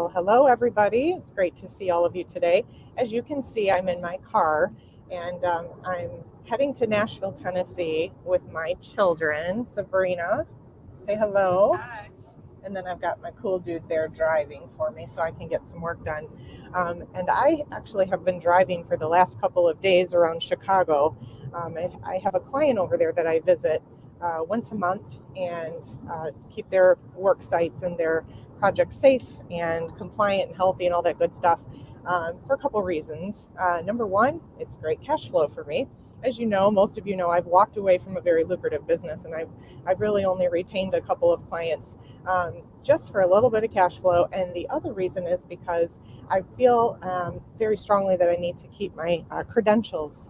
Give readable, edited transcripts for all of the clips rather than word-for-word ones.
Well, hello everybody. It's great to see all of you today. As you can see, I'm in my car and I'm heading to Nashville, Tennessee with my children. Sabrina, say hello. Hi. And then I've got my cool dude there driving for me so I can get some work done. And I actually have been driving for the last couple of days around Chicago. I have a client over there that I visit once a month and keep their work sites and their projects safe and compliant and healthy and all that good stuff for a couple reasons. Number one, it's great cash flow for me. As you know, most of you know, I've walked away from a very lucrative business and I've really only retained a couple of clients just for a little bit of cash flow. And the other reason is because I feel very strongly that I need to keep my credentials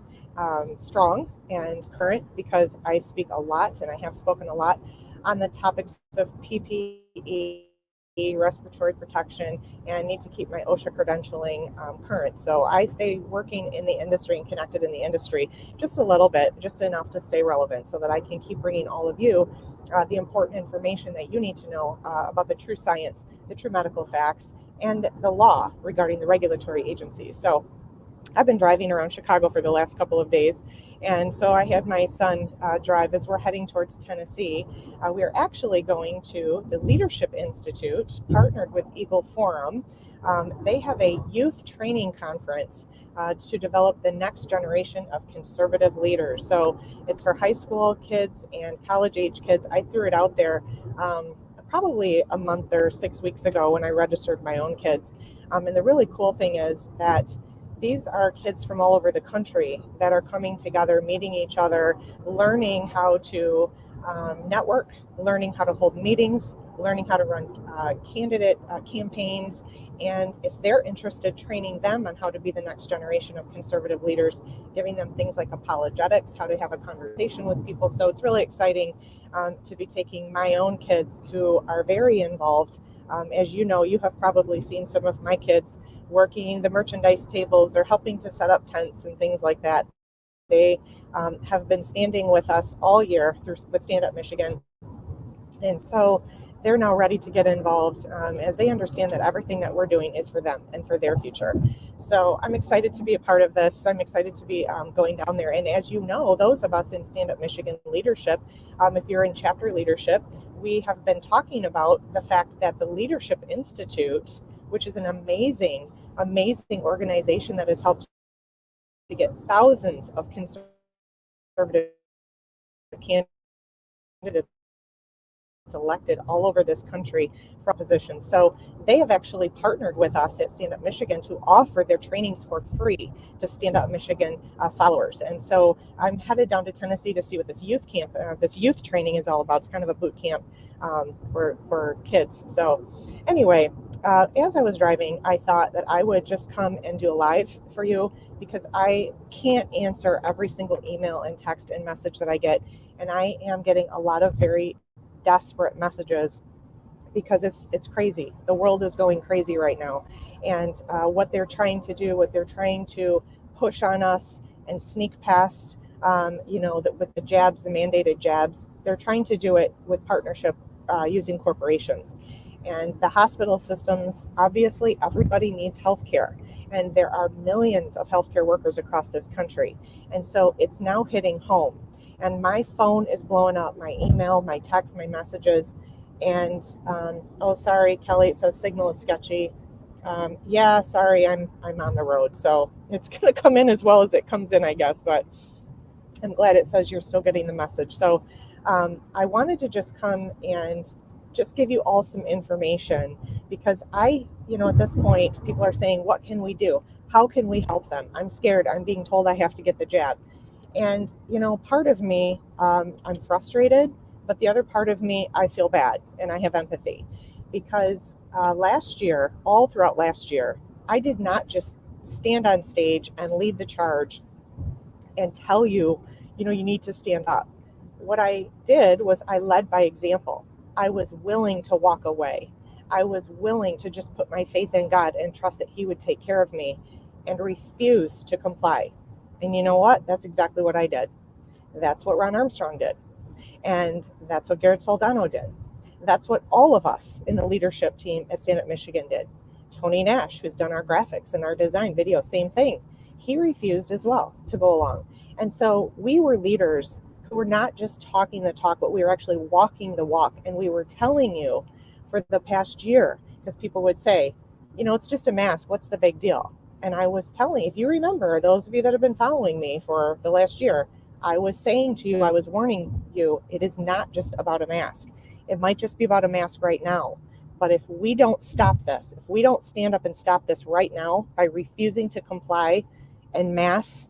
strong and current because I speak a lot and I have spoken a lot on the topics of PPE, respiratory protection, and need to keep my OSHA credentialing current. So I stay working in the industry and connected in the industry just a little bit, just enough to stay relevant so that I can keep bringing all of you the important information that you need to know about the true science, the true medical facts, and the law regarding the regulatory agencies. So I've been driving around Chicago for the last couple of days. And so I had my son drive as we're heading towards Tennessee. We are actually going to the Leadership Institute, partnered with Eagle Forum. They have a youth training conference to develop the next generation of conservative leaders. So it's for high school kids and college age kids. I threw it out there probably a month or 6 weeks ago when I registered my own kids. And the really cool thing is that these are kids from all over the country that are coming together, meeting each other, learning how to network, learning how to hold meetings, learning how to run candidate campaigns. And if they're interested, training them on how to be the next generation of conservative leaders, giving them things like apologetics, how to have a conversation with people. So it's really exciting to be taking my own kids who are very involved. As you know, you have probably seen some of my kids working the merchandise tables or helping to set up tents and things like that. They have been standing with us all year with Stand Up Michigan. And so they're now ready to get involved as they understand that everything that we're doing is for them and for their future. So I'm excited to be a part of this. I'm excited to be going down there. And as you know, those of us in Stand Up Michigan leadership, if you're in chapter leadership, we have been talking about the fact that the Leadership Institute, which is an amazing organization that has helped to get thousands of conservative candidates elected all over this country from positions. So they have actually partnered with us at Stand Up Michigan to offer their trainings for free to Stand Up Michigan followers. And so I'm headed down to Tennessee to see what this youth camp, this youth training is all about. It's kind of a boot camp for kids. So anyway, as I was driving, I thought that I would just come and do a live for you because I can't answer every single email and text and message that I get. And I am getting a lot of very desperate messages because it's crazy. The world is going crazy right now. And what they're trying to do, what they're trying to push on us and sneak past, with the jabs, the mandated jabs, they're trying to do it with partnership using corporations. And the hospital systems, obviously, everybody needs health care. And there are millions of healthcare workers across this country. And so it's now hitting home. And my phone is blowing up, my email, my text, my messages. And, oh, sorry, Kelly, it says signal is sketchy. Yeah, sorry, I'm on the road. So it's going to come in as well as it comes in, I guess. But I'm glad it says you're still getting the message. So I wanted to just come and just give you all some information because at this point, people are saying, what can we do? How can we help them? I'm scared. I'm being told I have to get the jab. And, part of me, I'm frustrated, but the other part of me, I feel bad and I have empathy because last year, all throughout last year, I did not just stand on stage and lead the charge and tell you, you need to stand up. What I did was I led by example. I was willing to walk away. I was willing to just put my faith in God and trust that He would take care of me and refuse to comply. And you know what? That's exactly what I did. That's what Ron Armstrong did. And that's what Garrett Soldano did. That's what all of us in the leadership team at Stand Up Michigan did. Tony Nash, who's done our graphics and our design video, same thing. He refused as well to go along. And so we were leaders who were not just talking the talk, but we were actually walking the walk. And we were telling you for the past year, because people would say, it's just a mask. What's the big deal? And I was telling, if you remember, those of you that have been following me for the last year, I was saying to you, I was warning you, it is not just about a mask. It might just be about a mask right now. But if we don't stop this, if we don't stand up and stop this right now by refusing to comply en masse,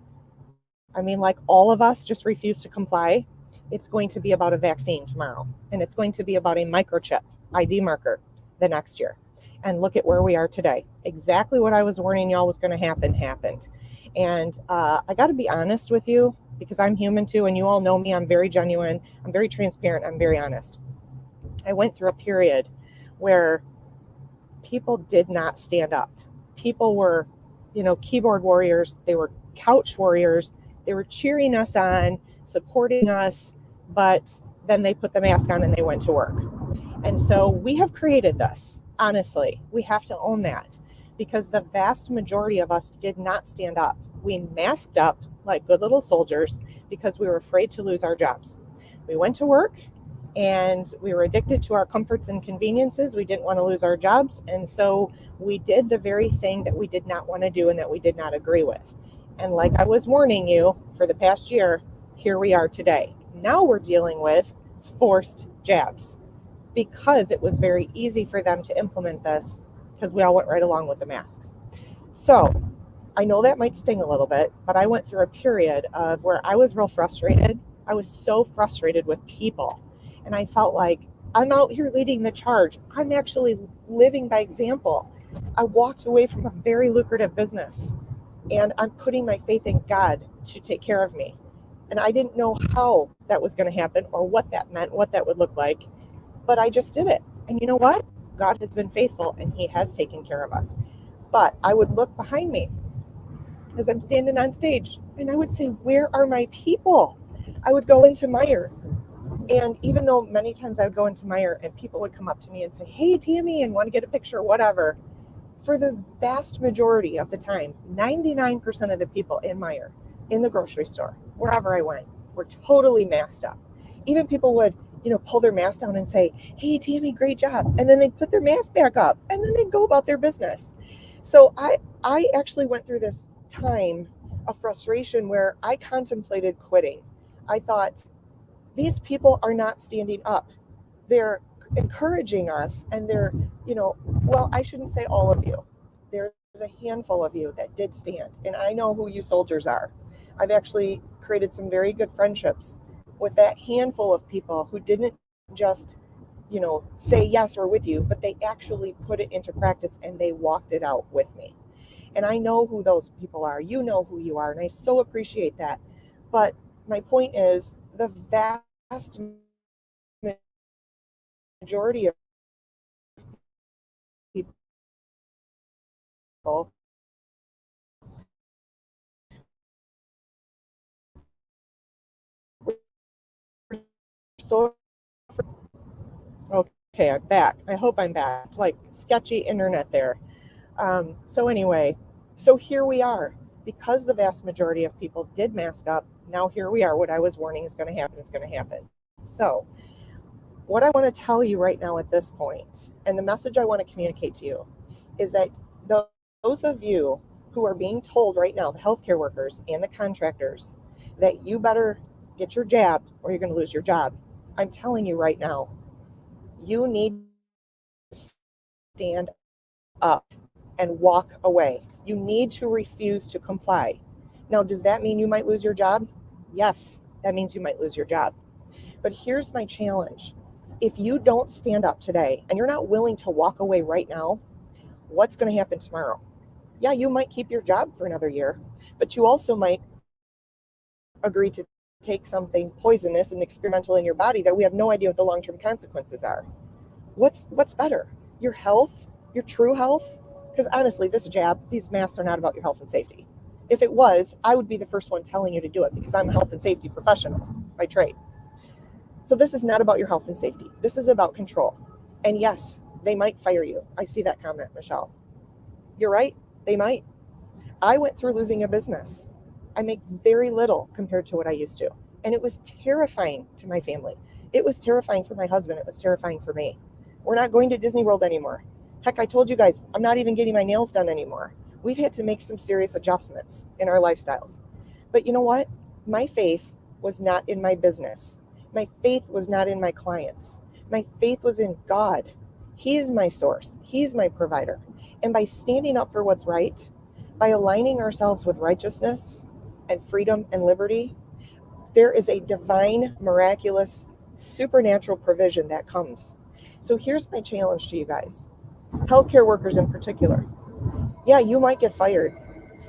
like all of us just refuse to comply, it's going to be about a vaccine tomorrow. And it's going to be about a microchip ID marker the next year. And look at where we are today. Exactly what I was warning y'all was going to happen happened. And I got to be honest with you, because I'm human too, and you all know me. I'm very genuine. I'm very transparent. I'm very honest. I went through a period where people did not stand up. People were, keyboard warriors. They were couch warriors. They were cheering us on, supporting us, but then they put the mask on and they went to work. And so we have created this. Honestly, we have to own that, because the vast majority of us did not stand up. We masked up like good little soldiers because we were afraid to lose our jobs. We went to work and we were addicted to our comforts and conveniences. We didn't want to lose our jobs. And so we did the very thing that we did not want to do and that we did not agree with. And like I was warning you for the past year, here we are today. Now we're dealing with forced jabs, because it was very easy for them to implement this, because we all went right along with the masks. So I know that might sting a little bit, but I went through a period of where I was real frustrated. I was so frustrated with people. And I felt like I'm out here leading the charge. I'm actually living by example. I walked away from a very lucrative business, and I'm putting my faith in God to take care of me. And I didn't know how that was going to happen or what that meant, what that would look like. But I just did it. And you know what? God has been faithful and he has taken care of us. But I would look behind me as I'm standing on stage and I would say, where are my people? I would go into Meijer. And even though many times I would go into Meijer and people would come up to me and say, hey, Tammy, and want to get a picture, whatever. For the vast majority of the time, 99% of the people in Meijer, in the grocery store, wherever I went, were totally masked up. Even people would pull their mask down and say, hey, Tammy, great job. And then they'd put their mask back up and then they'd go about their business. So I actually went through this time of frustration where I contemplated quitting. I thought, these people are not standing up. They're encouraging us and they're, I shouldn't say all of you. There's a handful of you that did stand. And I know who you soldiers are. I've actually created some very good friendships with that handful of people who didn't just, say yes, we're with you, but they actually put it into practice and they walked it out with me. And I know who those people are. You know who you are. And I so appreciate that. But my point is, the vast majority of people so okay, I'm back. I hope I'm back. It's like sketchy internet there. So here we are. Because the vast majority of people did mask up, now here we are. What I was warning is going to happen is going to happen. So what I want to tell you right now at this point, and the message I want to communicate to you, is that those of you who are being told right now, the healthcare workers and the contractors, that you better get your jab or you're going to lose your job. I'm telling you right now, you need to stand up and walk away. You need to refuse to comply. Now, does that mean you might lose your job? Yes, that means you might lose your job. But here's my challenge. If you don't stand up today and you're not willing to walk away right now, what's going to happen tomorrow? Yeah, you might keep your job for another year, but you also might agree to take something poisonous and experimental in your body that we have no idea what the long-term consequences are. What's better? Your health, your true health? Because honestly, these masks are not about your health and safety. If it was, I would be the first one telling you to do it because I'm a health and safety professional by trade. So this is not about your health and safety. This is about control. And yes, they might fire you. I see that comment, Michelle. You're right, they might. I went through losing a business. I make very little compared to what I used to. And it was terrifying to my family. It was terrifying for my husband. It was terrifying for me. We're not going to Disney World anymore. Heck, I told you guys, I'm not even getting my nails done anymore. We've had to make some serious adjustments in our lifestyles. But you know what? My faith was not in my business. My faith was not in my clients. My faith was in God. He's my source. He's my provider. And by standing up for what's right, by aligning ourselves with righteousness and freedom and liberty, there is a divine, miraculous, supernatural provision that comes. So here's my challenge to you guys, healthcare workers in particular. Yeah, you might get fired,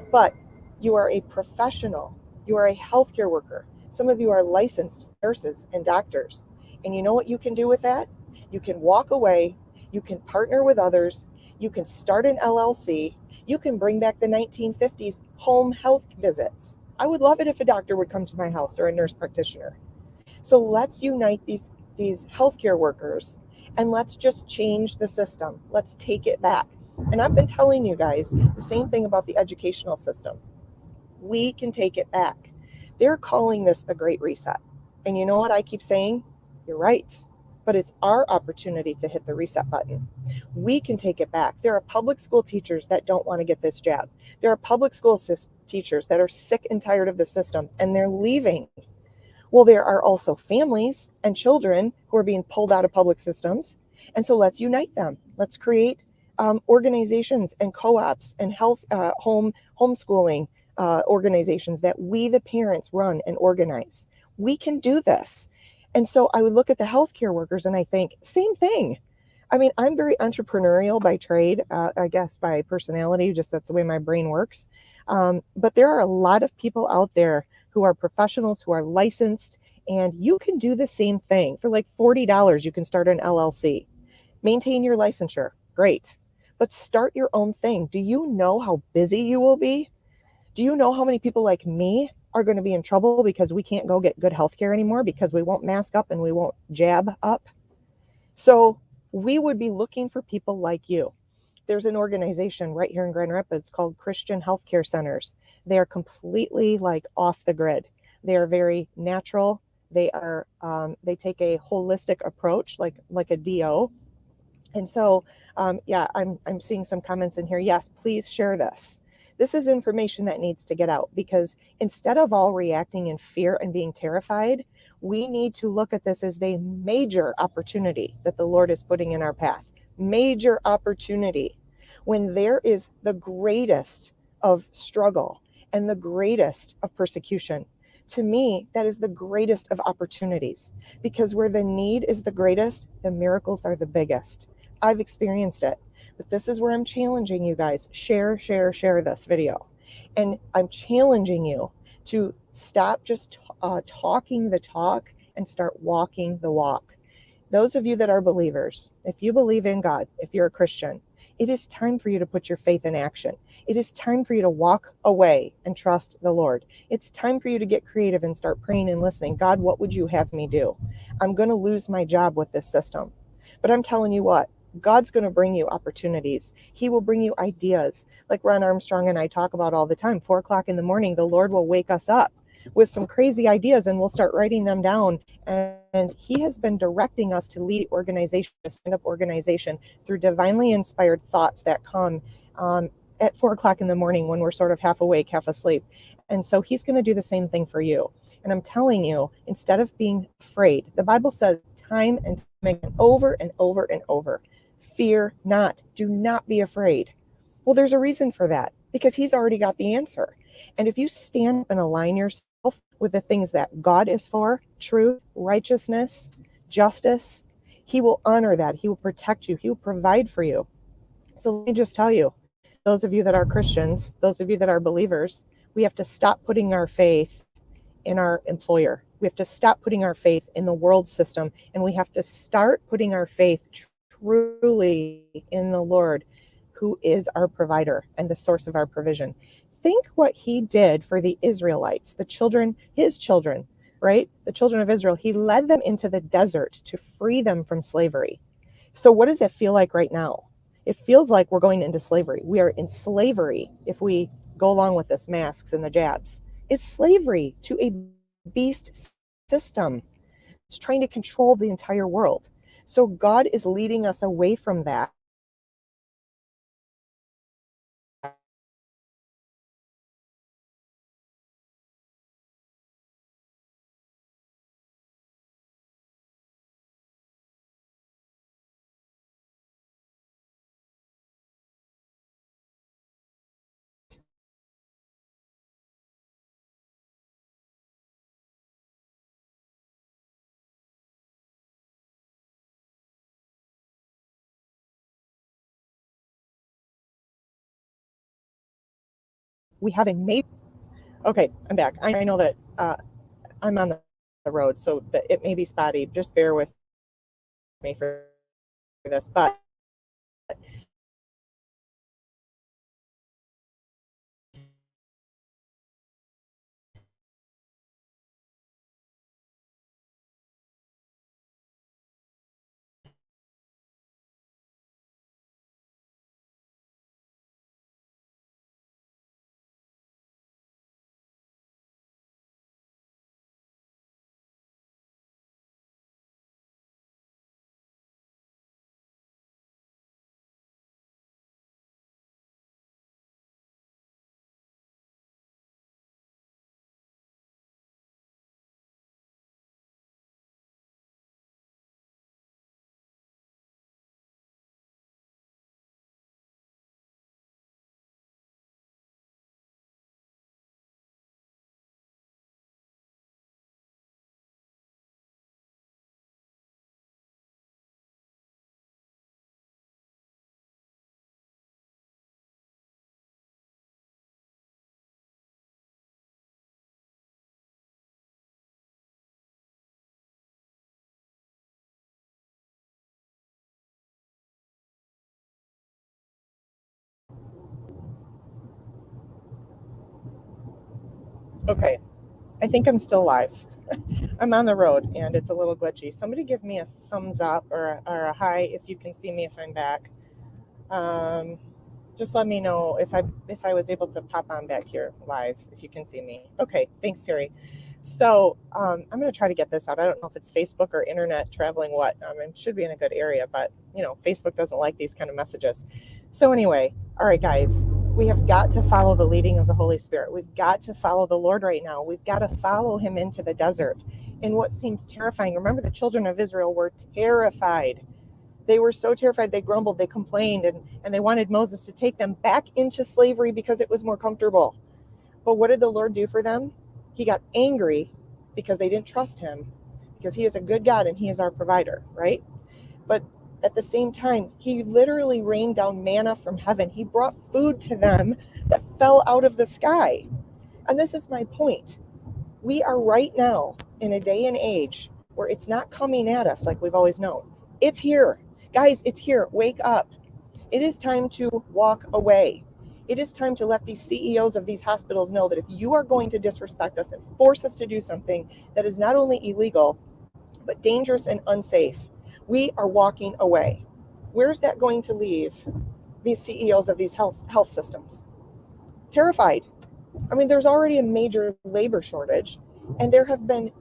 but you are a professional. You are a healthcare worker. Some of you are licensed nurses and doctors. And you know what you can do with that? You can walk away. You can partner with others. You can start an LLC. You can bring back the 1950s home health visits. I would love it if a doctor would come to my house or a nurse practitioner. So let's unite these healthcare workers and let's just change the system. Let's take it back. And I've been telling you guys the same thing about the educational system. We can take it back. They're calling this the Great Reset. And you know what I keep saying? You're right. But it's our opportunity to hit the reset button. We can take it back. There are public school teachers that don't want to get this jab. There are public school teachers that are sick and tired of the system and they're leaving. Well, there are also families and children who are being pulled out of public systems. And so let's unite them. Let's create organizations and co-ops and health homeschooling organizations that we, the parents, run and organize. We can do this. And so I would look at the healthcare workers and I think, same thing. I mean, I'm very entrepreneurial by trade, I guess by personality, just that's the way my brain works. But there are a lot of people out there who are professionals, who are licensed, and you can do the same thing. For like $40, you can start an LLC. Maintain your licensure, great. But start your own thing. Do you know how busy you will be? Do you know how many people like me are going to be in trouble because we can't go get good health care anymore because we won't mask up and we won't jab up? So we would be looking for people like you. There's an organization right here in Grand Rapids called Christian Healthcare Centers. They are completely like off the grid. They are very natural. They take a holistic approach, like a DO. And so, yeah, I'm seeing some comments in here. Yes, please share this. This is information that needs to get out because instead of all reacting in fear and being terrified, we need to look at this as a major opportunity that the Lord is putting in our path. Major opportunity when there is the greatest of struggle and the greatest of persecution. To me, that is the greatest of opportunities because where the need is the greatest, the miracles are the biggest. I've experienced it, but this is where I'm challenging you guys. Share this video. And I'm challenging you to stop just talking the talk and start walking the walk. Those of you that are believers, if you believe in God, if you're a Christian, it is time for you to put your faith in action. It is time for you to walk away and trust the Lord. It's time for you to get creative and start praying and listening. God, what would you have me do? I'm going to lose my job with this system. But I'm telling you what, God's going to bring you opportunities. He will bring you ideas. Like Ron Armstrong and I talk about all the time, 4 o'clock in the morning, the Lord will wake us up with some crazy ideas and we'll start writing them down. And he has been directing us to lead organization, a stand-up organization through divinely inspired thoughts that come at 4 o'clock in the morning when we're sort of half awake, half asleep. And so he's going to do the same thing for you. And I'm telling you, instead of being afraid, the Bible says time and time again, over and over and over, fear not, do not be afraid. Well, there's a reason for that because he's already got the answer. And if you stand and align yourself with the things that God is for, truth, righteousness, justice, he will honor that. He will protect you. He will provide for you. So let me just tell you, those of you that are Christians, those of you that are believers, we have to stop putting our faith in our employer. We have to stop putting our faith in the world system, and we have to start putting our faith truly in the Lord, who is our provider and the source of our provision. Think what he did for the Israelites, the children, his children, right? The children of Israel. He led them into the desert to free them from slavery. So what does it feel like right now? It feels like we're going into slavery. We are in slavery if we go along with this masks and the jabs. It's slavery to a beast system. It's trying to control the entire world. So God is leading us away from that. We have a major. Okay, I'm back. I know that I'm on the road, so that it may be spotty. Just bear with me for this. But okay, I think I'm still live. I'm on the road and it's a little glitchy. Somebody give me a thumbs up or a hi if you can see me if I'm back. Um, just let me know if I was able to pop on back here live if you can see me. Okay, thanks, Terry. So I'm going to try to get this out. I don't know if it's Facebook or internet traveling what. It should be in a good area, but Facebook doesn't like these kind of messages. So anyway, all right, guys, we have got to follow the leading of the Holy Spirit. We've got to follow the Lord right now. We've got to follow him into the desert in what seems terrifying. Remember, the children of Israel were terrified. They were so terrified, they grumbled, they complained, and they wanted Moses to take them back into slavery because it was more comfortable. But what did the Lord do for them? He got angry because they didn't trust him, because he is a good God and he is our provider, right? But at the same time, he literally rained down manna from heaven. He brought food to them that fell out of the sky. And this is my point. We are right now in a day and age where it's not coming at us like we've always known. It's here. Guys, it's here. Wake up. It is time to walk away. It is time to let these CEOs of these hospitals know that if you are going to disrespect us and force us to do something that is not only illegal, but dangerous and unsafe, we are walking away. Where's that going to leave these CEOs of these health systems? Terrified. I mean, there's already a major labor shortage, and there have been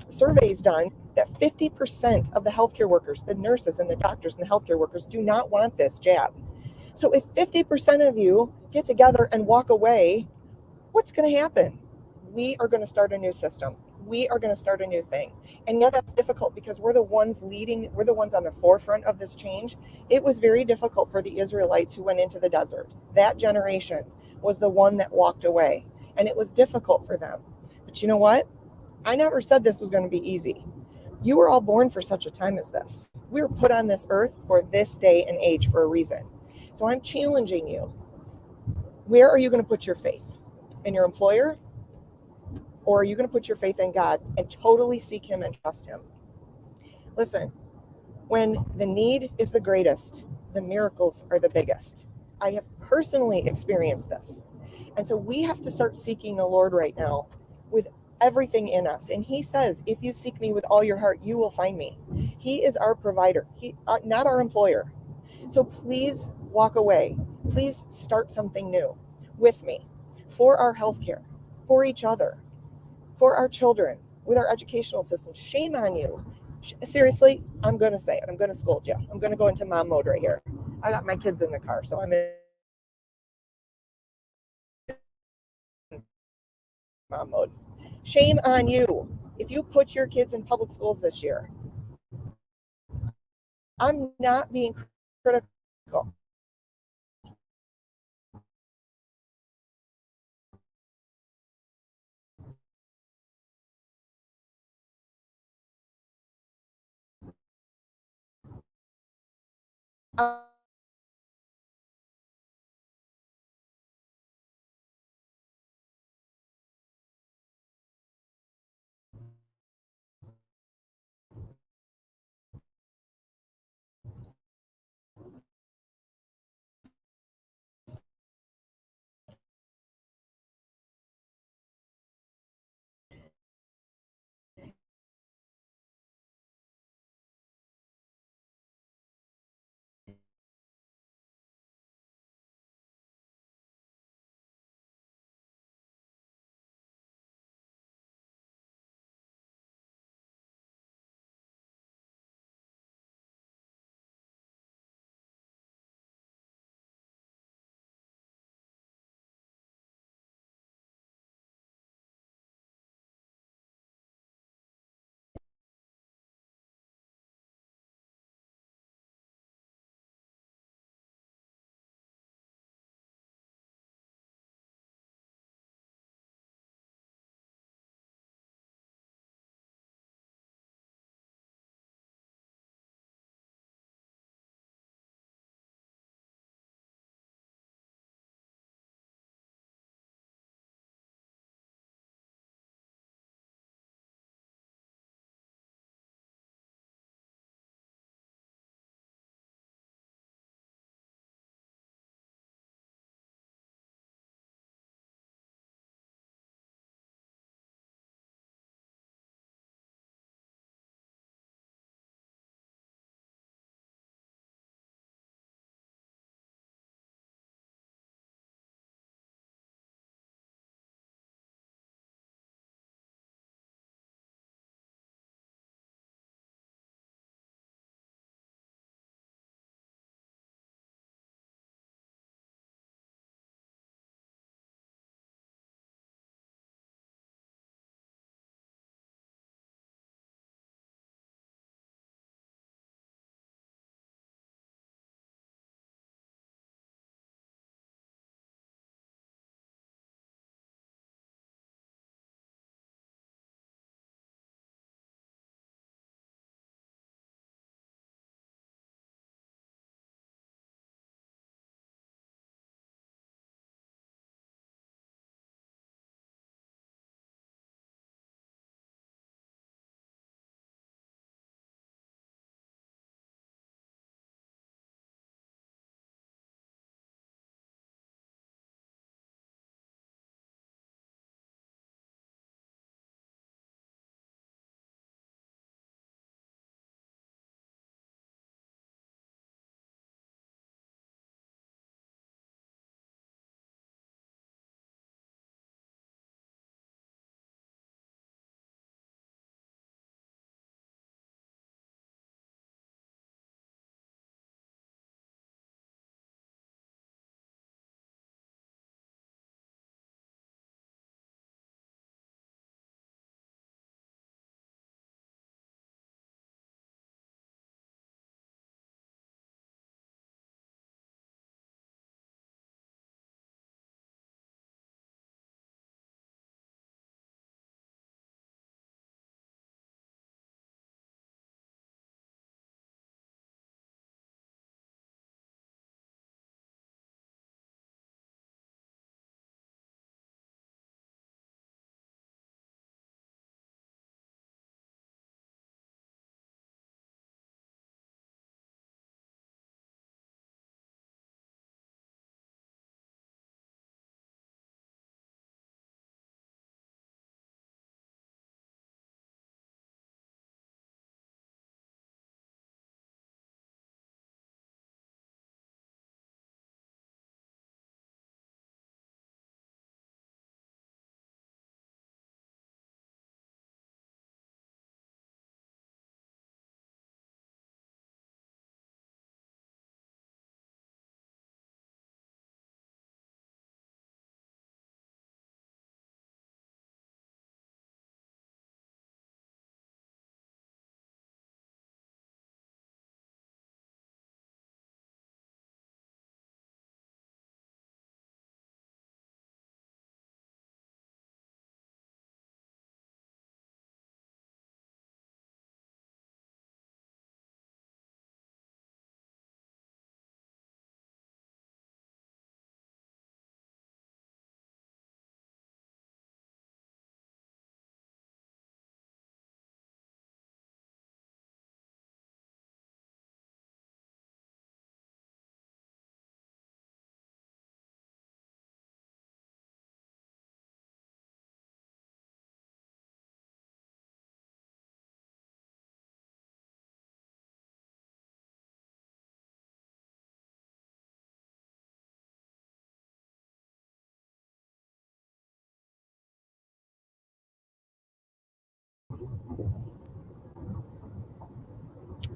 surveys done that 50% of the healthcare workers, the nurses and the doctors and the healthcare workers, do not want this jab. So if 50% of you get together and walk away, what's going to happen? We are going to start a new system. We are going to start a new thing. And yeah, that's difficult because we're the ones leading, we're the ones on the forefront of this change. It was very difficult for the Israelites who went into the desert. That generation was the one that walked away, and it was difficult for them. But you know what? I never said this was going to be easy. You were all born for such a time as this. We were put on this earth for this day and age for a reason. So I'm challenging you. Where are you going to put your faith? In your employer? Or are you going to put your faith in God and totally seek him and trust him? Listen, when the need is the greatest, the miracles are the biggest. I have personally experienced this. And so we have to start seeking the Lord right now with everything in us. And he says, if you seek me with all your heart, you will find me. He is our provider, not our employer. So please walk away. Please start something new with me for our healthcare, for each other, for our children, with our educational system. Shame on you. Seriously, I'm going to say it. I'm going to scold you. I'm going to go into mom mode right here. I got my kids in the car, so I'm in mom mode. Shame on you. If you put your kids in public schools this year, I'm not being critical.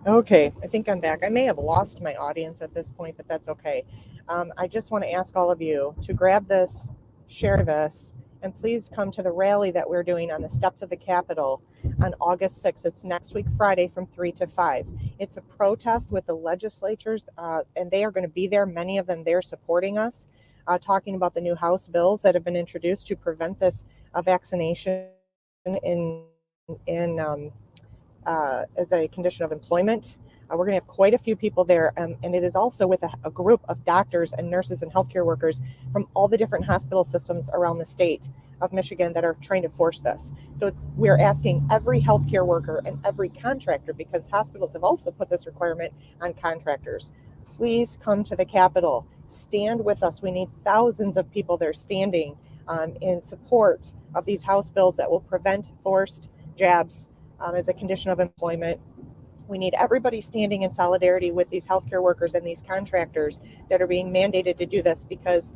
Okay, I think I'm back. I may have lost my audience at this point, but that's okay. I just want to ask all of you to grab this, share this, and please come to the rally that we're doing on the steps of the Capitol on August 6th. It's next week, Friday, from 3 to 5. It's a protest with the legislatures, and they are going to be there. Many of them there supporting us, talking about the new House bills that have been introduced to prevent this vaccination in as a condition of employment. We're going to have quite a few people there, and it is also with a group of doctors and nurses and healthcare workers from all the different hospital systems around the state of Michigan that are trying to force this. So we're asking every healthcare worker and every contractor, because hospitals have also put this requirement on contractors. Please come to the Capitol. Stand with us. We need thousands of people there standing in support of these House bills that will prevent forced jabs as a condition of employment. We need everybody standing in solidarity with these healthcare workers and these contractors that are being mandated to do this, because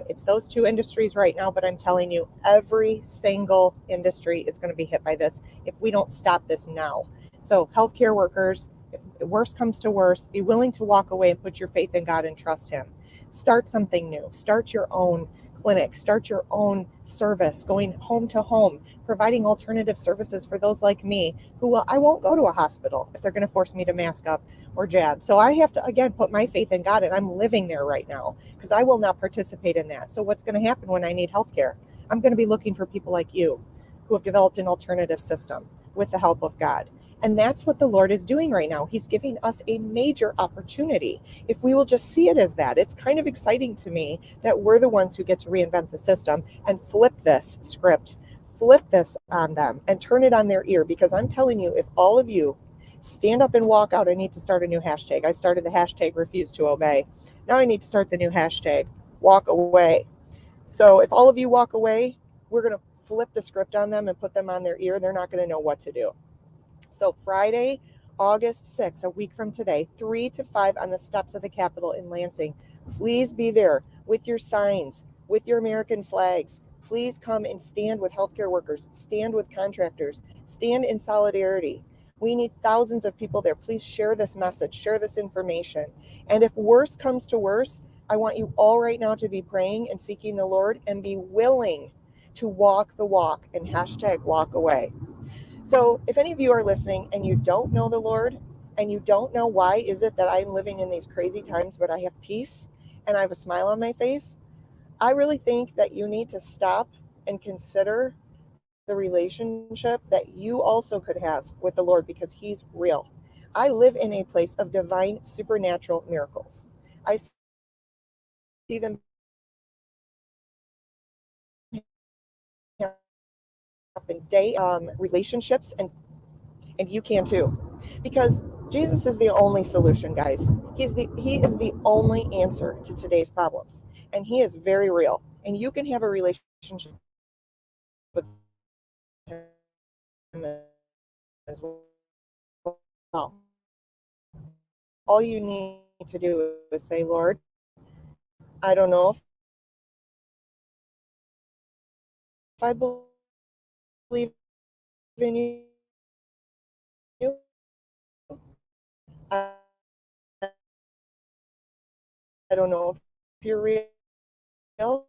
it's those two industries right now. But I'm telling you, every single industry is going to be hit by this if we don't stop this now. So, healthcare workers, if worse comes to worse, be willing to walk away and put your faith in God and trust Him. Start something new. Start your own clinic. Start your own service, going home to home, providing alternative services for those like me who I won't go to a hospital if they're going to force me to mask up or jab. So I have to, again, put my faith in God, and I'm living there right now because I will not participate in that. So what's going to happen when I need health care? I'm going to be looking for people like you who have developed an alternative system with the help of God. And that's what the Lord is doing right now. He's giving us a major opportunity. If we will just see it as that, it's kind of exciting to me that we're the ones who get to reinvent the system and flip this script, flip this on them and turn it on their ear. Because I'm telling you, if all of you stand up and walk out, I need to start a new hashtag. I started the hashtag refuse to obey. Now I need to start the new hashtag walk away. So if all of you walk away, we're going to flip the script on them and put them on their ear. They're not going to know what to do. So Friday, August 6th, a week from today, 3 to 5 on the steps of the Capitol in Lansing. Please be there with your signs, with your American flags. Please come and stand with healthcare workers, stand with contractors, stand in solidarity. We need thousands of people there. Please share this message, share this information. And if worse comes to worse, I want you all right now to be praying and seeking the Lord and be willing to walk the walk and hashtag walk away. So if any of you are listening and you don't know the Lord and you don't know why is it that I'm living in these crazy times, but I have peace and I have a smile on my face, I really think that you need to stop and consider the relationship that you also could have with the Lord, because He's real. I live in a place of divine supernatural miracles. I see them happen day relationships, and you can too, because Jesus is the only solution, guys. He is the only answer to today's problems, and He is very real, and you can have a relationship with Him as well. All you need to do is say, Lord, I don't know if I believe in you. I don't know if you're real, but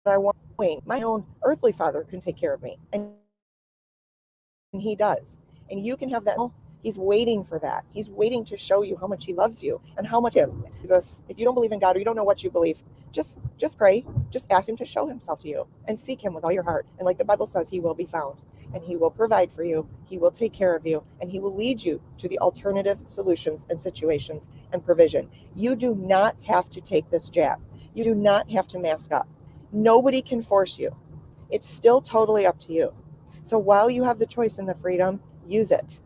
I want my own earthly father can take care of me, and He does. And you can have that. He's waiting for that. He's waiting to show you how much He loves you and how much Him. Jesus, if you don't believe in God or you don't know what you believe, just pray. Just ask Him to show Himself to you and seek Him with all your heart. And like the Bible says, He will be found, and He will provide for you. He will take care of you, and He will lead you to the alternative solutions and situations and provision. You do not have to take this jab. You do not have to mask up. Nobody can force you. It's still totally up to you. So while you have the choice and the freedom, use it.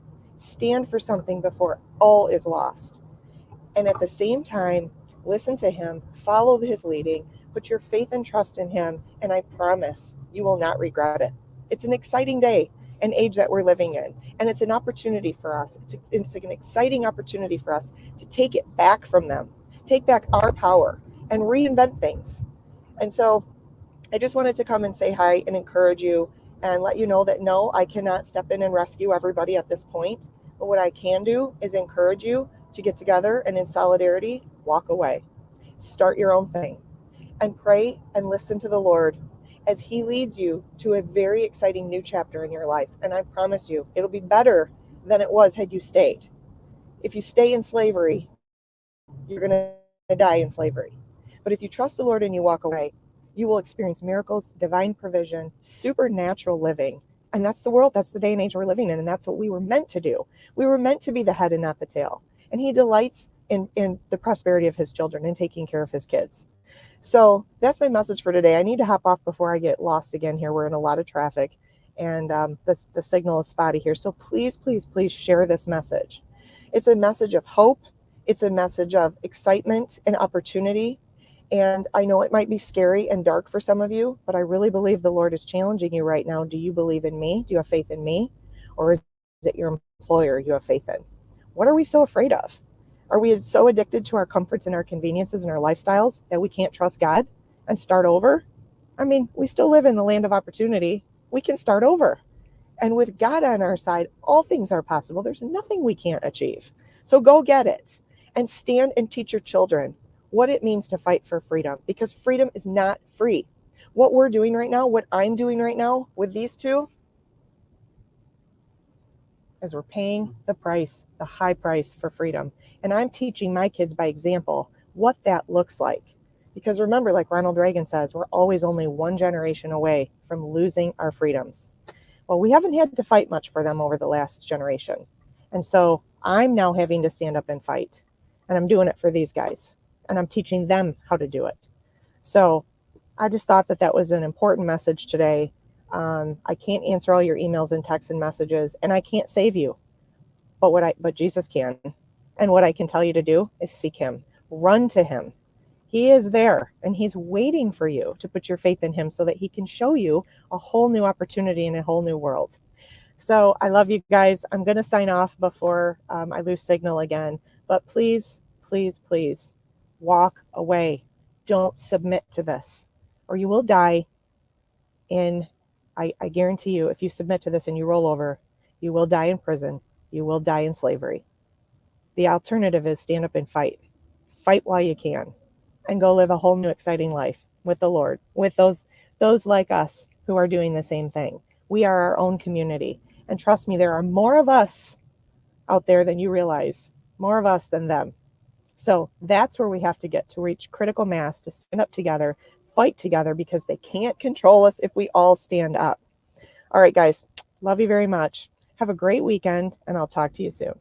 Stand for something before all is lost. And at the same time, listen to Him, follow His leading, put your faith and trust in Him, and I promise you will not regret it. It's an exciting day and age that we're living in, and it's an opportunity for us. It's an exciting opportunity for us to take it back from them, take back our power, and reinvent things. And so I just wanted to come and say hi and encourage you and let you know that no, I cannot step in and rescue everybody at this point. But what I can do is encourage you to get together and in solidarity, walk away. Start your own thing and pray and listen to the Lord as He leads you to a very exciting new chapter in your life. And I promise you, it'll be better than it was had you stayed. If you stay in slavery, you're going to die in slavery. But if you trust the Lord and you walk away, you will experience miracles, divine provision, supernatural living. And that's the world, that's the day and age we're living in. And that's what we were meant to do. We were meant to be the head and not the tail. And He delights in the prosperity of His children and taking care of His kids. So that's my message for today. I need to hop off before I get lost again here. We're in a lot of traffic and the signal is spotty here. So please, please, please share this message. It's a message of hope. It's a message of excitement and opportunity. And I know it might be scary and dark for some of you, but I really believe the Lord is challenging you right now. Do you believe in me? Do you have faith in me? Or is it your employer you have faith in? What are we so afraid of? Are we so addicted to our comforts and our conveniences and our lifestyles that we can't trust God and start over? I mean, we still live in the land of opportunity. We can start over. And with God on our side, all things are possible. There's nothing we can't achieve. So go get it and stand and teach your children what it means to fight for freedom, because freedom is not free. What we're doing right now, what I'm doing right now with these two, is we're paying the price, the high price for freedom. And I'm teaching my kids by example what that looks like. Because remember, like Ronald Reagan says, we're always only one generation away from losing our freedoms. Well, we haven't had to fight much for them over the last generation. And so I'm now having to stand up and fight. And I'm doing it for these guys. And I'm teaching them how to do it. So I just thought that that was an important message today. I can't answer all your emails and texts and messages, and I can't save you. But Jesus can. And what I can tell you to do is seek Him. Run to Him. He is there, and He's waiting for you to put your faith in Him so that He can show you a whole new opportunity in a whole new world. So I love you guys. I'm going to sign off before I lose signal again. But please, please, please walk away. Don't submit to this, or you will die in, I guarantee you, if you submit to this and you roll over, you will die in prison. You will die in slavery. The alternative is stand up and fight. Fight while you can and go live a whole new exciting life with the Lord, with those like us who are doing the same thing. We are our own community. And trust me, there are more of us out there than you realize, more of us than them. So that's where we have to get to reach critical mass, to stand up together, fight together, because they can't control us if we all stand up. All right, guys, love you very much. Have a great weekend, and I'll talk to you soon.